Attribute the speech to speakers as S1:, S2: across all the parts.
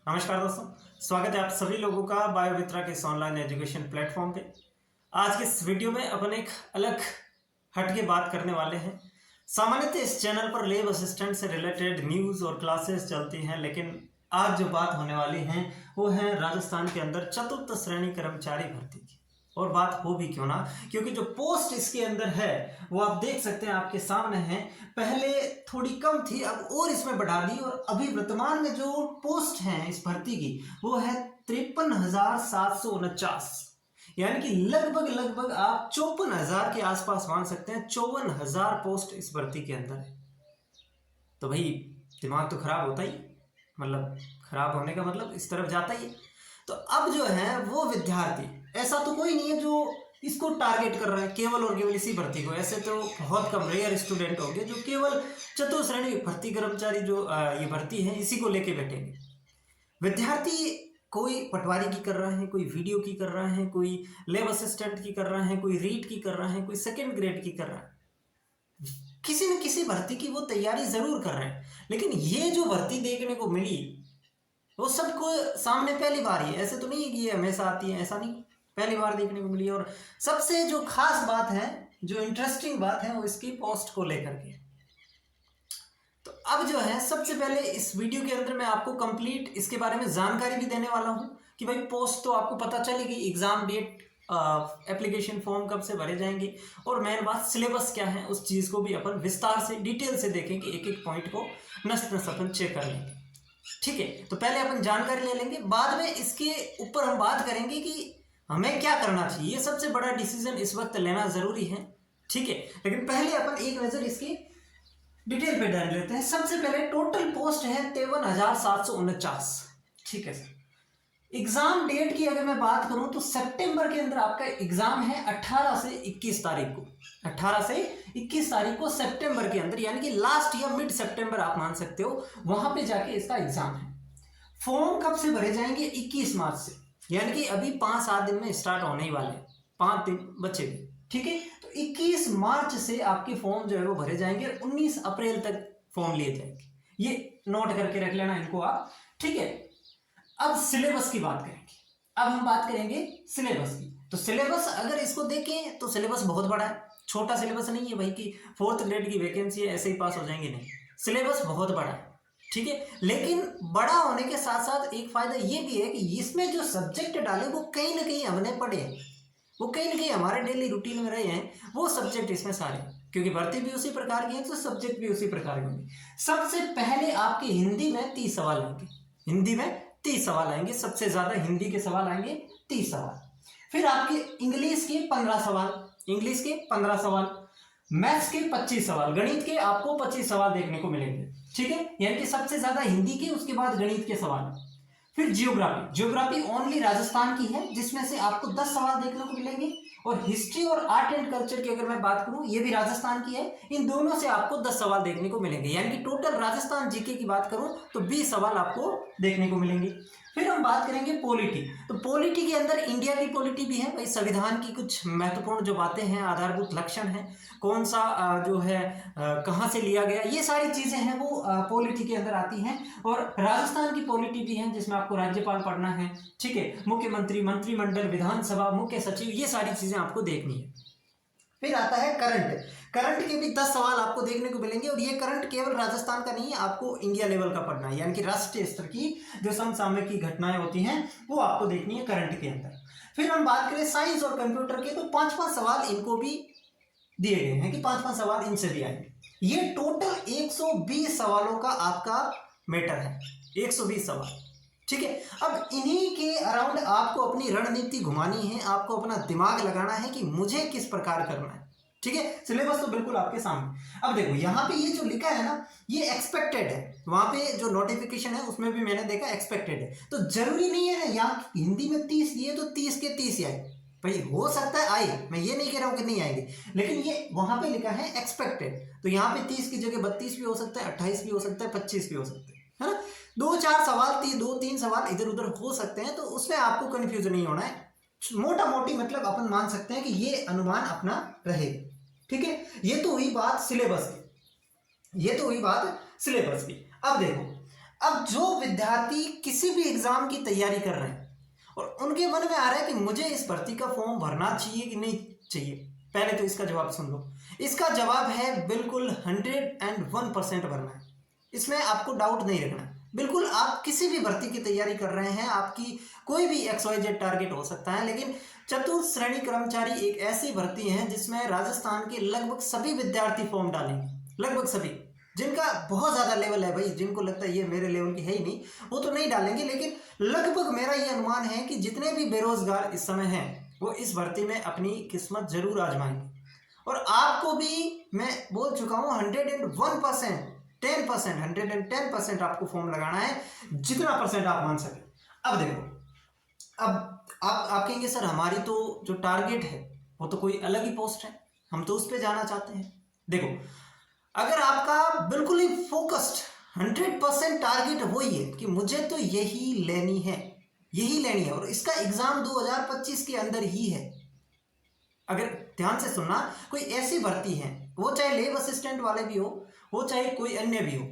S1: नमस्कार दोस्तों, स्वागत है आप सभी लोगों का बायोमित्रा के इस ऑनलाइन एजुकेशन प्लेटफॉर्म पे। आज के इस वीडियो में अपन एक अलग हट के बात करने वाले हैं। सामान्यतः इस चैनल पर लैब असिस्टेंट से रिलेटेड न्यूज़ और क्लासेस चलती हैं, लेकिन आज जो बात होने वाली है वो है राजस्थान के अंदर चतुर्थ श्रेणी कर्मचारी भर्ती की। और बात हो भी क्यों ना, क्योंकि जो पोस्ट इसके अंदर है वो आप देख सकते हैं, आपके सामने है। पहले थोड़ी कम थी, अब और इसमें बढ़ा दी, और अभी वर्तमान में जो पोस्ट है इस भर्ती की वो है 53,749, यानी कि लगभग आप 54,000 के आसपास मान सकते हैं। 54,000 पोस्ट इस भर्ती के अंदर है। तो भाई दिमाग तो खराब होता ही, मतलब खराब होने का मतलब इस तरफ जाता ही है। तो अब जो है वो विद्यार्थी, ऐसा तो कोई नहीं है जो इसको टारगेट कर रहा है केवल और केवल इसी भर्ती को। ऐसे तो बहुत कम रेयर स्टूडेंट होंगे जो केवल चतुर्थ श्रेणी भर्ती कर्मचारी जो ये भर्ती है इसी को लेके बैठेंगे। विद्यार्थी कोई पटवारी की कर रहा है, कोई वीडियो की कर रहा है, कोई लैब असिस्टेंट की कर रहा है, कोई रीड की कर रहा है, कोई सेकेंड ग्रेड की कर रहा है। किसी न किसी भर्ती की वो तैयारी जरूर कर रहे हैं, लेकिन ये जो भर्ती देखने को मिली वो सबको सामने पहली बार ही है। ऐसे तो नहीं है कि ये हमेशा आती है, ऐसा नहीं, पहली बार देखने को मिली। और सबसे जो खास बात है, जो इंटरेस्टिंग बात है, वो इसकी पोस्ट को लेकर के। तो अब जो है सबसे पहले इस वीडियो के अंदर मैं आपको कंप्लीट इसके बारे में जानकारी भी देने वाला हूं कि भाई पोस्ट तो आपको पता चलेगी, एग्जाम डेट, एप्लीकेशन फॉर्म कब से भरे जाएंगे, और मेन बात सिलेबस क्या है उस चीज़ को भी अपन विस्तार से डिटेल से देखेंगे। एक एक पॉइंट को नस नस अपन चेक कर लेंगे, ठीक है। तो पहले अपन जानकारी ले लेंगे, बाद में इसके ऊपर हम बात करेंगे कि हमें क्या करना चाहिए। ये सबसे बड़ा डिसीजन इस वक्त लेना जरूरी है, ठीक है। लेकिन पहले अपन एक नज़र इसकी डिटेल पे डाल लेते हैं। सबसे पहले टोटल पोस्ट है 53,749, ठीक है सर। एग्जाम डेट की अगर मैं बात करूं तो सितंबर के अंदर आपका एग्जाम है 18 से 21 तारीख को। 18 से 21 तारीख को सितंबर के अंदर, यानी कि लास्ट या मिड सितंबर आप मान सकते हो, वहां पे जाके इसका एग्जाम है। फॉर्म कब से भरे जाएंगे? 21 मार्च से, यानी कि अभी 5-7 दिन में स्टार्ट होने ही वाले हैं, 5 दिन बचे हुए, ठीक है। तो 21 मार्च से आपके फॉर्म जो है वो भरे जाएंगे और 19 अप्रैल तक फॉर्म लिए जाएंगे। ये नोट करके रख लेना इनको आप, ठीक है। अब सिलेबस की बात करेंगे। अब हम बात करेंगे सिलेबस की। तो सिलेबस अगर इसको देखें तो सिलेबस बहुत बड़ा है, छोटा सिलेबस नहीं है भाई कि 4th ग्रेड की वैकेंसी है ऐसे ही पास हो जाएंगे, नहीं। सिलेबस बहुत बड़ा है, ठीक है। लेकिन बड़ा होने के साथ साथ एक फायदा ये भी है कि इसमें जो सब्जेक्ट डाले वो कहीं ना कहीं हमने पढ़े हैं, वो कहीं ना कहीं हमारे डेली रूटीन में रहे हैं, वो सब्जेक्ट इसमें सारे, क्योंकि भर्ती भी उसी प्रकार की है तो सब्जेक्ट भी उसी प्रकार के होंगे। सबसे पहले आपके हिंदी में 30 सवाल आएंगे, हिंदी में 30 सवाल आएंगे, सबसे ज्यादा हिंदी के सवाल आएंगे 30 सवाल। फिर आपके इंग्लिश के 15 सवाल, इंग्लिश के 15 सवाल, मैथ्स के 25 सवाल, गणित के आपको 25 सवाल देखने को मिलेंगे, ठीक है। यानी कि सबसे ज्यादा हिंदी के, उसके बाद गणित के सवाल। फिर जियोग्राफी, जियोग्राफी ओनली राजस्थान की है जिसमें से आपको 10 सवाल देखने को मिलेंगे। और हिस्ट्री और आर्ट एंड कल्चर की अगर मैं बात करूं, ये भी राजस्थान की है, इन दोनों से आपको 10 सवाल देखने को मिलेंगे। यानी कि टोटल राजस्थान जीके की बात करूं तो 20 सवाल आपको देखने को मिलेंगे। फिर हम बात करेंगे पॉलिटी। तो पॉलिटी के अंदर इंडिया की पॉलिटी भी है भाई, संविधान की कुछ महत्वपूर्ण जो बातें हैं, आधारभूत लक्षण है, कौन सा जो है कहाँ से लिया गया, ये सारी चीजें हैं वो पॉलिटी के अंदर आती हैं। और राजस्थान की पॉलिटी भी है जिसमें आपको राज्यपाल पढ़ना है, ठीक है, मुख्यमंत्री, मंत्रिमंडल, विधानसभा, मुख्य सचिव, ये सारी चीजें आपको देखनी है। फिर आता है करंट। करंट के भी 10 सवाल आपको देखने को मिलेंगे, और ये करंट केवल राजस्थान का नहीं है, आपको इंडिया लेवल का पढ़ना है, यानी कि राष्ट्रीय स्तर की जो समसामयिक की घटनाएं होती हैं वो आपको देखनी है करंट के अंदर। फिर हम बात करें साइंस और कंप्यूटर के, तो 5-5 सवाल इनको भी दिए गए हैं कि 5-5 सवाल इनसे भी आएंगे। ये टोटल 120 सवालों का आपका मैटर है, 120 सवाल, ठीक है। अब इन्हीं के अराउंड आपको अपनी रणनीति घुमानी है, आपको अपना दिमाग लगाना है कि मुझे किस प्रकार करना है, ठीक है। सिलेबस तो बिल्कुल आपके सामने। अब देखो यहाँ पे ये जो लिखा है ना, ये एक्सपेक्टेड है, वहां पे जो नोटिफिकेशन है उसमें भी मैंने देखा एक्सपेक्टेड है। तो जरूरी नहीं है ना यहाँ हिंदी में 30 दिए तो 30 के 30 ही आए, भाई हो सकता है आए, मैं ये नहीं कह रहा हूँ कि नहीं आएंगे, लेकिन ये वहां पे लिखा है एक्सपेक्टेड। तो यहाँ पे 30 की जगह 32 भी हो सकता है, 28 भी हो सकता है, 25 भी हो सकता है ना। 2-4 सवाल, 2-3 सवाल इधर उधर हो सकते हैं, तो उसमें आपको कंफ्यूजन नहीं होना है। मोटा मोटी मतलब अपन मान सकते हैं कि ये अनुमान अपना रहेगा, ठीक है। ये तो हुई बात सिलेबस की, ये तो हुई बात सिलेबस की। अब देखो, अब जो विद्यार्थी किसी भी एग्जाम की तैयारी कर रहे हैं और उनके मन में आ रहा है कि मुझे इस भर्ती का फॉर्म भरना चाहिए कि नहीं चाहिए, पहले तो इसका जवाब सुन लो। इसका जवाब है बिल्कुल 101% भरना है। इसमें आपको डाउट नहीं रखना। बिल्कुल आप किसी भी भर्ती की तैयारी कर रहे हैं, आपकी कोई भी XYZ टारगेट हो सकता है, लेकिन चतुर्थ श्रेणी कर्मचारी एक ऐसी भर्ती है जिसमें राजस्थान के लगभग सभी विद्यार्थी फॉर्म डालेंगे, लगभग सभी। जिनका बहुत ज़्यादा लेवल है भाई, जिनको लगता है ये मेरे लेवल की है ही नहीं, वो तो नहीं डालेंगे, लेकिन लगभग मेरा ये अनुमान है कि जितने भी बेरोजगार इस समय हैं वो इस भर्ती में अपनी किस्मत जरूर आजमाएंगे। और आपको भी मैं बोल चुका हूँ 101%, 10%, 110% आपको फॉर्म लगाना है, जितना परसेंट आप मान सके। अब देखो, अब आप कहेंगे सर हमारी तो जो टारगेट है वो तो कोई अलग ही पोस्ट है, हम तो उस पर जाना चाहते हैं। देखो, अगर आपका बिल्कुल ही फोकस्ड 100% टारगेट वही है कि मुझे तो यही लेनी है, यही लेनी है, और इसका एग्जाम 2025 के अंदर ही है। अगर ध्यान से सुनना, कोई ऐसी भर्ती है, वो चाहे लेब असिस्टेंट वाले भी हो चाहे कोई अन्य भी हो,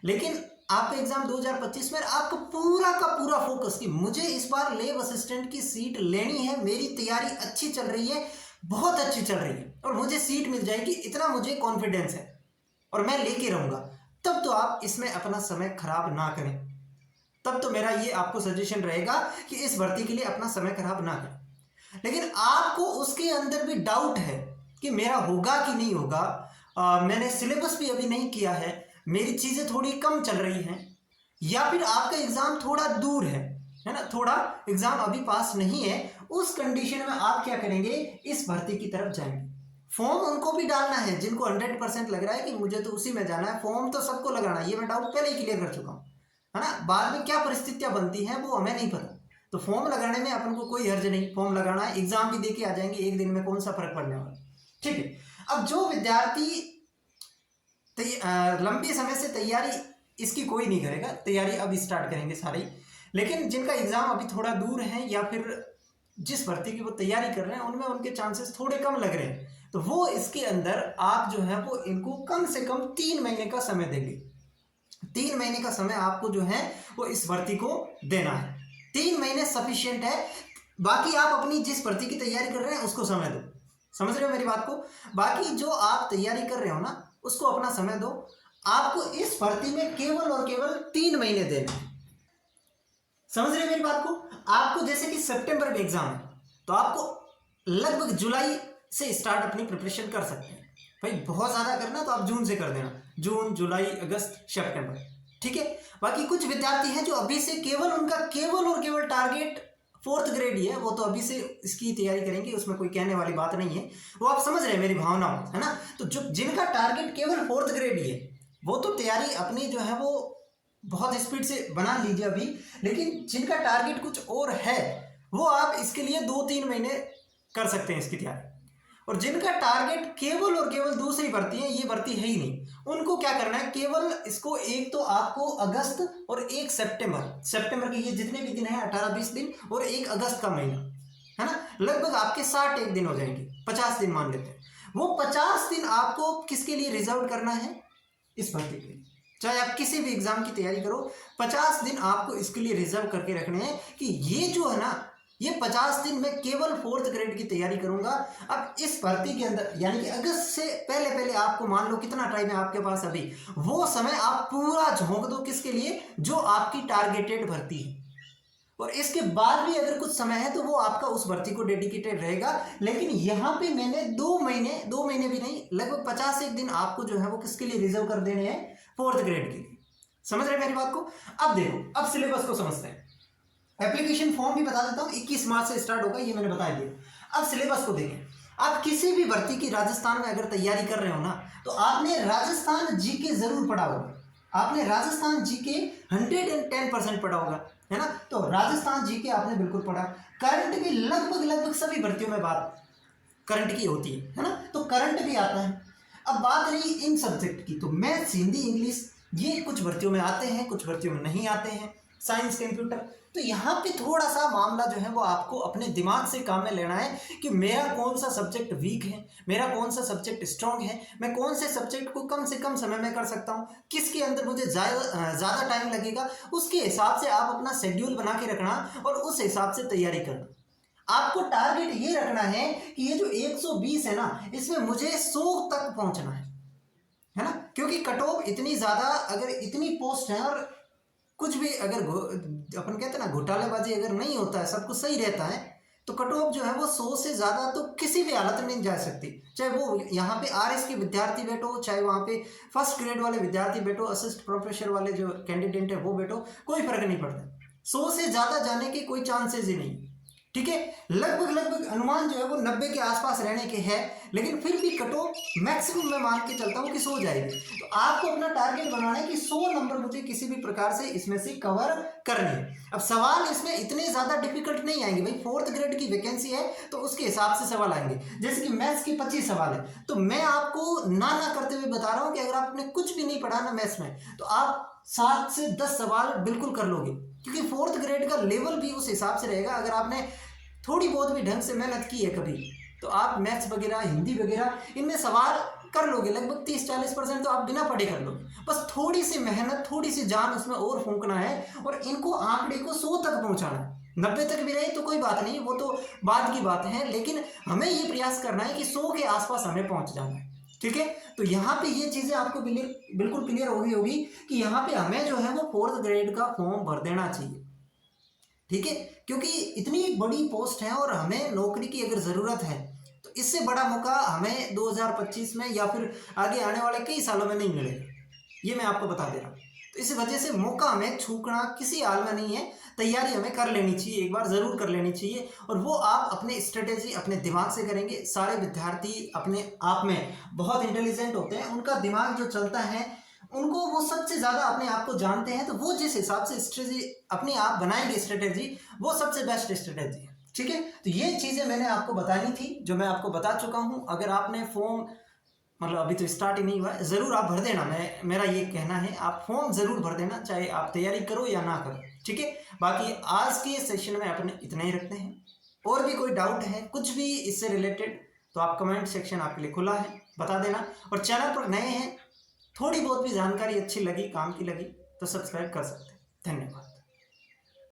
S1: लेकिन आपका एग्जाम 2025 में आपका पूरा का पूरा फोकस कि मुझे इस बार लेब असिस्टेंट की सीट लेनी है, मेरी तैयारी अच्छी चल रही है, बहुत अच्छी चल रही है, और मुझे सीट मिल जाएगी, इतना मुझे कॉन्फिडेंस है और मैं लेके रहूंगा। तब तो आप इसमें अपना समय खराब ना करें। तब तो मेरा ये आपको सजेशन रहेगा कि इस भर्ती के लिए अपना समय खराब ना करें। लेकिन आपको उसके अंदर भी डाउट है कि मेरा होगा कि नहीं होगा, मैंने सिलेबस भी अभी नहीं किया है, मेरी चीज़ें थोड़ी कम चल रही हैं, या फिर आपका एग्ज़ाम थोड़ा दूर है ना, थोड़ा एग्ज़ाम अभी पास नहीं है, उस कंडीशन में आप क्या करेंगे, इस भर्ती की तरफ जाएंगे। फॉर्म उनको भी डालना है जिनको 100% लग रहा है कि मुझे तो उसी में जाना है, फॉर्म तो सबको लगाना है, ये मैं डाउट पहले ही क्लियर कर चुका हूँ, है ना। बाद में क्या परिस्थितियाँ बनती हैं वो हमें नहीं पता, तो फॉर्म लगाने में अपन को कोई हर्ज नहीं, फॉर्म लगाना है, एग्जाम भी दे के आ जाएंगे, एक दिन में कौन सा फर्क पड़ने वाला, ठीक है। अब जो विद्यार्थी लंबे समय से तैयारी इसकी कोई नहीं करेगा, तैयारी अब स्टार्ट करेंगे सारे, लेकिन जिनका एग्जाम अभी थोड़ा दूर है या फिर जिस भर्ती की वो तैयारी कर रहे हैं उनमें उनके चांसेस थोड़े कम लग रहे हैं, तो वो इसके अंदर आप जो है वो इनको कम से कम 3 महीने का समय देंगे। 3 महीने का समय आपको जो है वो इस भर्ती को देना है, 3 महीने सफिशिएंट है। बाकी आप अपनी जिस भर्ती की तैयारी कर रहे हैं उसको समय दो, समझ रहे हो मेरी बात को। बाकी जो आप तैयारी कर रहे हो ना उसको अपना समय दो, आपको इस भर्ती में केवल और केवल 3 महीने देने हैं, समझ रहे हो मेरी बात को। आपको जैसे कि सितंबर में एग्जाम है तो आपको लगभग जुलाई से स्टार्ट अपनी प्रिपरेशन कर सकते हैं। भाई बहुत ज़्यादा करना तो आप जून से कर देना, जून, जुलाई, अगस्त, सितंबर, ठीक है। बाकी कुछ विद्यार्थी हैं जो अभी से उनका केवल और केवल टारगेट 4th ग्रेड ही है, वो तो अभी से इसकी तैयारी करेंगे, उसमें कोई कहने वाली बात नहीं है, वो आप समझ रहे हैं मेरी भावनाओं, है ना। तो जो जिनका टारगेट केवल 4th ग्रेड ही है वो तो तैयारी अपनी जो है वो बहुत स्पीड से बना लीजिए अभी, लेकिन जिनका टारगेट कुछ और है वो आप इसके लिए 2-3 महीने कर सकते हैं इसकी तैयारी। और जिनका टारगेट केवल और केवल दूसरी भर्ती है, ये भर्ती है ही नहीं, उनको क्या करना है, केवल इसको एक तो आपको अगस्त और एक सितंबर के ये जितने भी दिन हैं 18-20 दिन और एक अगस्त का महीना, है ना, लगभग आपके 61 दिन हो जाएंगे, 50 दिन मान लेते हैं। वो 50 दिन आपको किसके लिए रिजर्व करना है, इस भर्ती के लिए। चाहे आप किसी भी एग्जाम की तैयारी करो, 50 दिन आपको इसके लिए रिजर्व करके रखने हैं कि ये जो है ना, ये 50 दिन में केवल 4th ग्रेड की तैयारी करूंगा। अब इस भर्ती के अंदर यानी कि अगस्त से पहले आपको मान लो कितना टाइम है आपके पास अभी, वो समय आप पूरा झोंक दो किसके लिए, जो आपकी टारगेटेड भर्ती है। और इसके बाद भी अगर कुछ समय है तो वो आपका उस भर्ती को डेडिकेटेड रहेगा। लेकिन यहाँ पे मैंने 2 महीने भी नहीं, लगभग 51 दिन आपको जो है वो किसके लिए रिजर्व कर देने हैं, 4th ग्रेड के लिए। समझ रहे मेरी बात को। अब देखो, अब सिलेबस को समझते हैं। एप्लीकेशन फॉर्म भी बता देता हूँ, 21 मार्च से स्टार्ट होगा, ये मैंने बता दिया। अब सिलेबस को देखें, आप किसी भी भर्ती की राजस्थान में अगर तैयारी कर रहे हो ना, तो आपने राजस्थान जीके जरूर पढ़ा होगा, आपने राजस्थान जीके 110% पढ़ा होगा, है ना। तो राजस्थान जीके आपने बिल्कुल पढ़ा। करंट भी लगभग सभी भर्तियों में बात करंट की होती है ना, तो करंट भी आता है। अब बात रही इन सब्जेक्ट की, तो मैथ्स, हिंदी, इंग्लिश, ये कुछ भर्तियों में आते हैं, कुछ भर्तियों में नहीं आते हैं। Science computer. तो यहाँ पे थोड़ा सा मामला जो है वो आपको अपने दिमाग से काम में लेना है कि मेरा कौन सा सब्जेक्ट वीक है, मेरा कौन सा सब्जेक्ट स्ट्रांग है, मैं कौन से सब्जेक्ट को कम से कम समय में कर सकता हूँ, किसके अंदर मुझे ज़्यादा टाइम लगेगा, उसके हिसाब से आप अपना शेड्यूल बना के रखना और उस हिसाब से तैयारी करना। आपको टारगेट ये रखना है कि ये जो 120 है ना, इसमें मुझे 100 तक पहुंचना है ना, क्योंकि कट ऑफ इतनी ज़्यादा, अगर इतनी पोस्ट है और कुछ भी अगर अपन कहते हैं ना घोटालेबाजी अगर नहीं होता है, सब कुछ सही रहता है, तो कट ऑफ जो है वो 100 से ज़्यादा तो किसी भी हालत में नहीं जा सकती। चाहे वो यहाँ पे आरएस के विद्यार्थी बैठो, चाहे वहाँ पे फर्स्ट ग्रेड वाले विद्यार्थी बैठो, असिस्ट प्रोफेसर वाले जो कैंडिडेट है वो बैठो, कोई फर्क नहीं पड़ता। 100 से ज़्यादा जाने के कोई चांसेस ही नहीं। ठीक है, लगभग अनुमान जो है वो 90 के आसपास रहने के है, लेकिन फिर भी कट ऑफ मैक्सिमम मैं मान के चलता हूँ कि 100 जाएगी। तो आपको अपना टारगेट बनाना है कि 100 नंबर मुझे किसी भी प्रकार से इसमें से कवर करने हैं। अब सवाल इसमें इतने ज़्यादा डिफिकल्ट नहीं आएंगे भाई, 4th ग्रेड की वैकेंसी है तो उसके हिसाब से सवाल आएंगे। जैसे कि मैथ्स के 25 सवाल है, तो मैं आपको ना करते हुए बता रहा हूँ कि अगर आपने कुछ भी नहीं पढ़ा ना मैथ्स में, तो आप 7 से 10 सवाल बिल्कुल कर लोगे, क्योंकि 4th ग्रेड का लेवल भी उस हिसाब से रहेगा। अगर आपने थोड़ी बहुत भी ढंग से मेहनत की है कभी, तो आप मैथ्स वगैरह, हिंदी वगैरह, इनमें सवाल कर लोगे लगभग 30-40% तो आप बिना पढ़े कर लोगे। बस थोड़ी सी मेहनत, थोड़ी सी जान उसमें और फूंकना है और इनको आंकड़े को 100 तक पहुंचाना है। 90 तक भी रहे तो कोई बात नहीं, वो तो बाद की बात है, लेकिन हमें ये प्रयास करना है कि 100 के आसपास हमें पहुंच जाना है। ठीक है, तो यहाँ पे ये चीज़ें आपको बिल्कुल क्लियर हो गई होगी कि यहाँ पे हमें जो है वो 4th ग्रेड का फॉर्म भर देना चाहिए। ठीक है, क्योंकि इतनी बड़ी पोस्ट है और हमें नौकरी की अगर ज़रूरत है, तो इससे बड़ा मौका हमें 2025 में या फिर आगे आने वाले कई सालों में नहीं मिलेगा, ये मैं आपको बता दे रहा हूँ। तो इस वजह से मौका हमें छूना किसी हाल में नहीं है, तैयारी हमें कर लेनी चाहिए, एक बार ज़रूर कर लेनी चाहिए। और वो आप अपने स्ट्रेटेजी अपने दिमाग से करेंगे। सारे विद्यार्थी अपने आप में बहुत इंटेलिजेंट होते हैं, उनका दिमाग जो चलता है, उनको वो सबसे ज़्यादा अपने आप को जानते हैं, तो वो जिस हिसाब से स्ट्रेटेजी अपने आप बनाएंगे, स्ट्रेटेजी वो सबसे बेस्ट स्ट्रेटेजी है। ठीक है, तो ये चीज़ें मैंने आपको बतानी थी, जो मैं आपको बता चुका हूँ। अगर आपने फॉर्म, मतलब अभी तो स्टार्ट ही नहीं हुआ है, ज़रूर आप भर देना। मेरा ये कहना है, आप फॉर्म ज़रूर भर देना, चाहे आप तैयारी करो या ना करो। ठीक है, बाकी आज के सेशन में अपने इतना ही रखते हैं। और भी कोई डाउट है कुछ भी इससे रिलेटेड, तो आप कमेंट सेक्शन आपके लिए खुला है, बता देना। और चैनल पर नए हैं, थोड़ी बहुत भी जानकारी अच्छी लगी, काम की लगी, तो सब्सक्राइब कर सकते हैं। धन्यवाद।